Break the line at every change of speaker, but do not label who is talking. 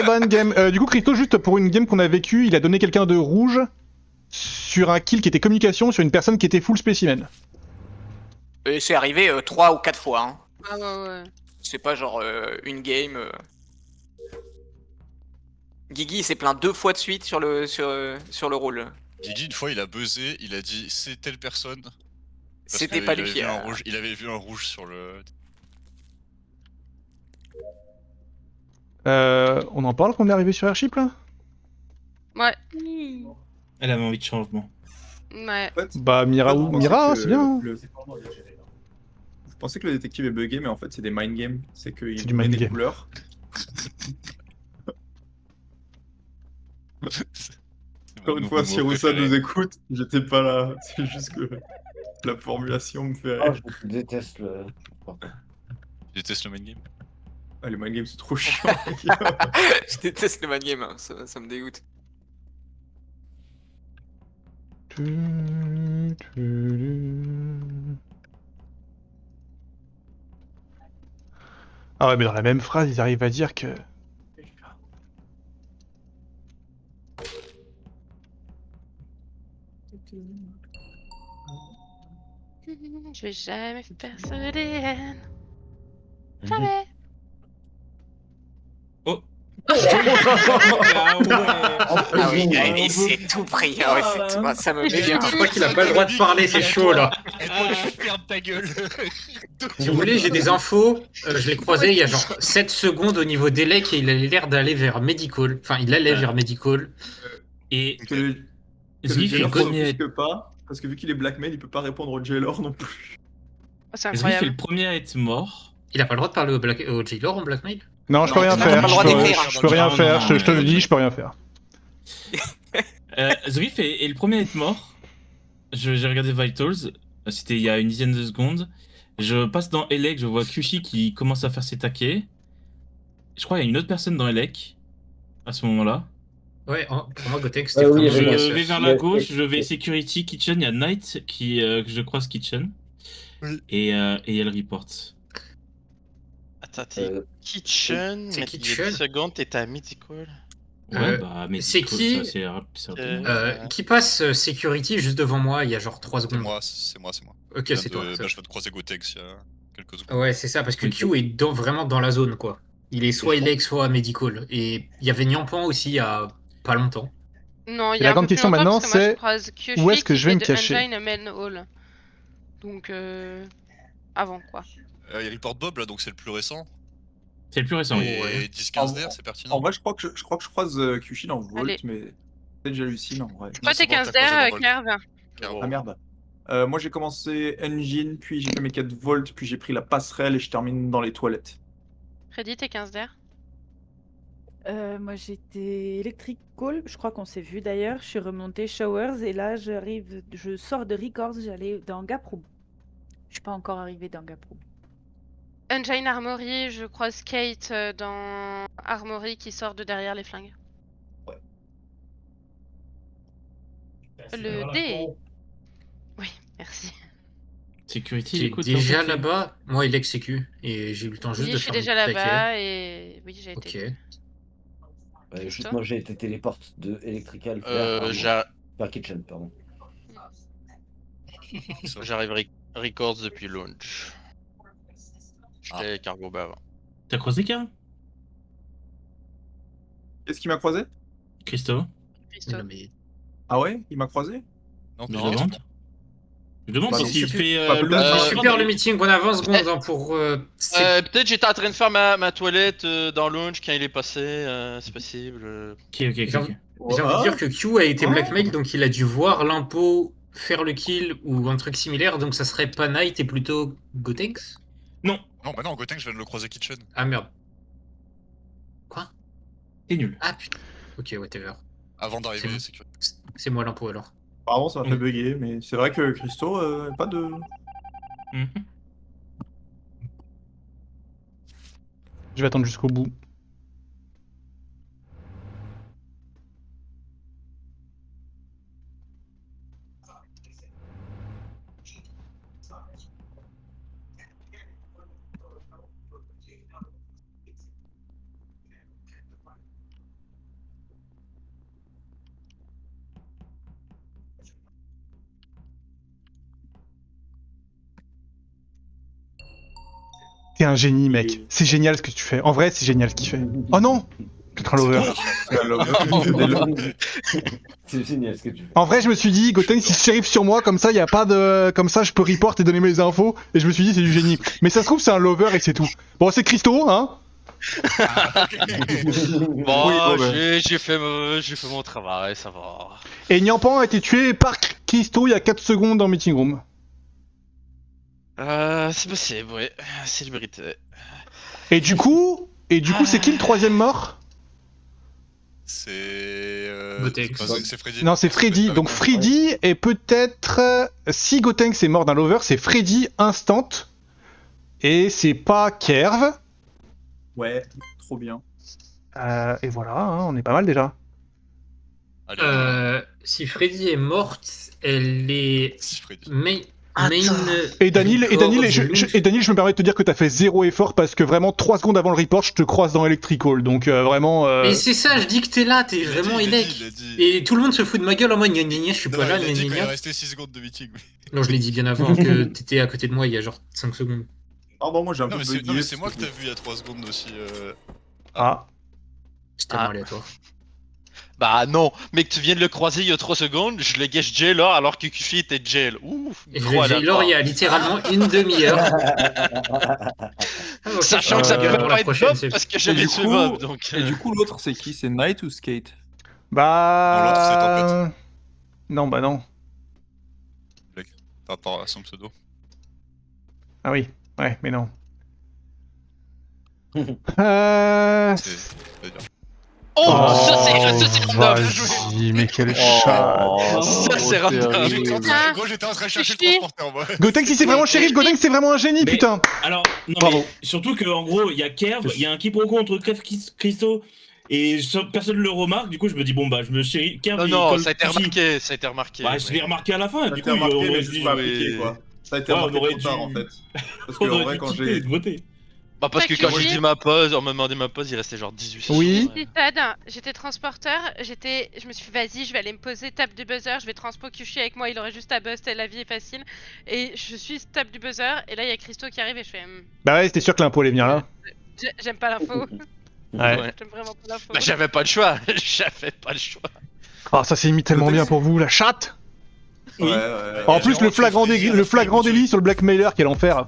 bonne game. Du coup, Christo, juste pour une game qu'on a vécue, il a donné quelqu'un de rouge sur un kill qui était communication sur une personne qui était full spécimen.
Et c'est arrivé 3 ou 4 fois. Hein.
Ah ouais.
C'est pas genre une game. Guigui s'est plaint 2 fois de suite sur le rôle.
Guigui, une fois, il a buzzé, il a dit c'est telle personne.
C'était pas lui.
Il avait vu un rouge sur le.
On en parle qu'on est arrivé sur Airship là?
Ouais.
Elle avait envie de changement.
Ouais.
En fait,
Bah, Mira,
vous pensez
Mira,
que
c'est bien. Hein.
Vous pensez que le détective est bugué, mais en fait, c'est des mind games. C'est qu'il
C'est du
met
mind
des
game.
couleurs. Encore une fois, si Roussa nous écoute, j'étais pas là. C'est juste que la formulation me fait
Ah,
rire.
je déteste le.
Je déteste le main game.
Ah, les mind games, c'est trop chiant.
Je déteste le man game, hein. Ça me dégoûte.
Ah ouais, mais dans la même phrase, ils arrivent à dire que...
Je vais jamais faire ça des haines. Jamais.
Oh.
Ah
Ah oui, il s'est tout pris. Ah ouais, ça me met bien.
Je crois qu'il a pas le droit de parler, c'est chaud là.
Et toi, tu fermes ta gueule.
Si vous voulez, j'ai des infos. Je l'ai croisé il y a genre 7 secondes au niveau d'Elec et il a l'air d'aller vers Medical. Enfin, il allait vers Medical. Et
Que
Zwif
le
fait le
jailer
premier.
s'offusque pas, parce que vu qu'il est blackmail, il peut pas répondre au jailer non plus.
C'est
Zwif fait
incroyable.
le premier à être mort.
il a pas le droit de parler au jailer en blackmail.
Non, je peux rien
t'as
faire.
pas le droit d'écrire.
Je peux rien faire. Je te le dis, je peux rien faire.
Zwif est le premier à être mort. J'ai regardé Vitals. C'était il y a une dizaine de secondes. Je passe dans Elec, je vois Kushi qui commence à faire ses taquets. Je crois qu'il y a une autre personne dans Elec à ce moment-là.
Ouais, pour moi, Gotex, c'était
oui,
vraiment
Je
oui,
vais vers la gauche, je vais Security Kitchen, il y a Knight que je croise Kitchen.
Oui.
Et elle report.
Attends, t'es Kitchen,
c'est
mais il y a
Kitchen.
10 secondes, t'étais à Mythical.
Ouais, bah, mais
c'est qui
c'est rapide.
Qui passe Security juste devant moi il y a genre 3
C'est
secondes.
moi, c'est moi.
Ok, c'est toi.
Je viens de croiser Gotex il y a quelques secondes.
Ouais, c'est ça, parce que
Ok.
Q est vraiment dans la zone, quoi. Il est soit Elec, soit Medical. Et il y avait Nyampan aussi il y a pas longtemps.
Non, il
Et
y a
la
un
grande
peu plus
question
longtemps,
maintenant,
parce que moi, je
c'est
croise Kyoshi
où est-ce que
qui
je vais
fait
me
de
cacher?
Engine Main Hall. Donc, avant, quoi.
Il report Bob là, donc c'est le plus récent.
C'est le plus récent.
Et
ouais.
10-15 d'air, c'est pertinent.
En vrai, je crois que je croise Kushi dans Vault,
Allez.
mais peut-être j'hallucine en vrai.
Toi, t'es 15 d'air, Kerv.
Ah merde. Moi j'ai commencé Engine, puis j'ai fait mes 4 volts, puis j'ai pris la passerelle et je termine dans les toilettes.
Freddy, t'es 15 d'air.
Moi j'étais Electrical, je crois qu'on s'est vu d'ailleurs. Je suis remontée Showers et là je sors de Records, j'allais dans Gaproom. Je suis pas encore arrivée dans Gaproom.
Engine Armory, je croise Kate dans Armory qui sort de derrière les flingues.
Ouais.
Le D. Oui, merci.
Security,
Qui est
écoute.
déjà
en fait,
là-bas. Moi, Elec sécu. Et j'ai eu le temps juste
Oui,
de
je suis
faire
déjà
mon taquet.
là-bas et oui, j'ai été.
Ok.
Juste moi j'ai été téléporte de Electrical vers Kitchen, pardon.
J'arrive Records depuis launch. J'étais Cargo Bay avant.
T'as croisé Karl?
Qu'est-ce qui m'a croisé?
Christo?
Christo.
Non, mais...
Ah ouais? Il m'a croisé?
Non,
Je
non.
demande. Je demande
Bah,
s'il
super.
fait.
Bah, peut-être.
super le meeting, on a 20 secondes hein, pour...
Peut-être j'étais en train de faire ma toilette dans launch quand il est passé, c'est possible.
Ok.
J'ai envie de dire que Q a été blackmail, donc il a dû voir l'impôt faire le kill ou un truc similaire, donc ça serait pas Knight et plutôt Gotex?
Non,
Non, bah non, Gotex, je viens de le croiser Kitchen.
Ah merde. Quoi?
t'es nul.
Ah putain. Ok, whatever.
Avant d'arriver,
bon.
c'est que.
C'est moi l'impôt alors.
Apparemment ça m'a fait bugger, mais c'est vrai que Christo, pas de...
Mhm.
Je vais attendre jusqu'au bout. T'es un génie, mec. C'est génial ce que tu fais. En vrai, c'est génial ce qu'il fait. Oh non! Peut-être un lover.
C'est génial ce que tu fais.
En vrai, je me suis dit, Goten, si shérif sur moi, comme ça, y a pas de. Comme ça, je peux report et donner mes infos. Et je me suis dit, c'est du génie. Mais ça se trouve, c'est un lover et c'est tout. Bon, c'est Christo, hein?
Bon, j'ai fait mon travail, ça va.
Et Nyampan a été tué par Christo il y a 4 secondes dans Meeting Room.
C'est possible, ouais. C'est le mérite.
Et du coup, c'est qui le troisième mort?
C'est.
Gotenks.
C'est Freddy.
Non, c'est Freddy. Donc Freddy est peut-être. Si Gotenks est mort d'un lover, c'est Freddy instant. Et c'est pas Kerv.
Ouais, trop bien.
Et voilà, hein, on est pas mal déjà.
Allez,
Si Freddy est morte, elle est
si Freddy.
main.
Et Daniel, je me permets de te dire que t'as fait 0 effort parce que vraiment 3 secondes avant le report, je te croise dans Electrical. Donc vraiment.
Mais c'est ça, je dis que t'es là, t'es vraiment élec. Et tout le monde se fout de ma gueule en mode gna gna gna, je suis pas là, gna gna
Il est
gna.
resté 6 secondes de meeting.
Non, je l'ai dit bien avant que t'étais à côté de moi il y a genre 5 secondes.
Pardon, moi j'ai un
Non,
peu
mais
bugué.
c'est moi que t'as vu il y a 3 secondes aussi.
Ah.
C'est tellement aléatoire.
Bah non, mais que tu viens de le croiser il y a 3 secondes, je le guess Jailor alors que Kufi était Jail. Ouf,
Et Jailor il y a littéralement une demi-heure.
Sachant que ça peut
pour la
pas être
prochaine,
Bob
c'est-
parce que j'avais tué Bob, donc...
Et du coup, l'autre, c'est qui? C'est Knight ou Skate?
Bah. Non, bah non.
Par rapport à son pseudo.
Ah oui, ouais, mais non.
C'est-à-dire.
Oh, ça c'est random.
Vas-y, mais quel chat.
Ça c'est random.
Gros, j'étais en train de chercher le transporteur, moi.
Gotenks, si c'est vraiment shérif, Gotenks, c'est vraiment un génie,
Mais-
putain.
Alors, non,
Bravo.
mais surtout qu'en gros, il y a Kerv, il y a un quiproquo entre Kerv Christo, et personne ne le remarque, du coup, je me dis, bon, bah, je me chéris. Kerv,
Non,
il
non,
colle
ça a été
Kushi.
remarqué, ça a été remarqué.
Bah, je l'ai remarqué à la fin,
Ça a
du
été
coup,
remarqué,
on
mais
aurait
juste
dû.
pas appliqué, quoi. Ça a été
Ouais, on
remarqué
aurait
trop tard,
dû-
en fait. Parce
On
que, en
aurait
vrai,
dû
quand
quitter,
j'ai...
voter.
Bah parce que quand
Kushi.
j'ai dit ma pause, on m'a demandé ma pause, il restait genre 18 secondes.
Oui.
Petit Tad, j'étais transporteur, je me suis dit vas-y, je vais aller me poser, tape du buzzer, je vais transpo Kushi avec moi, il aurait juste à bust et la vie est facile. Et je suis tape du buzzer, et là il y a Christo qui arrive et je fais
Bah ouais, c'était sûr que l'impôt allait venir là.
j'aime pas l'info.
Ouais.
Ouais.
J'aime vraiment pas l'info.
Bah j'avais pas le choix, j'avais pas le choix.
Ah, ça s'est mis tellement bien pour vous, la chatte.
Ouais, ouais.
En plus, le flagrant délit sur le blackmailer, quel enfer.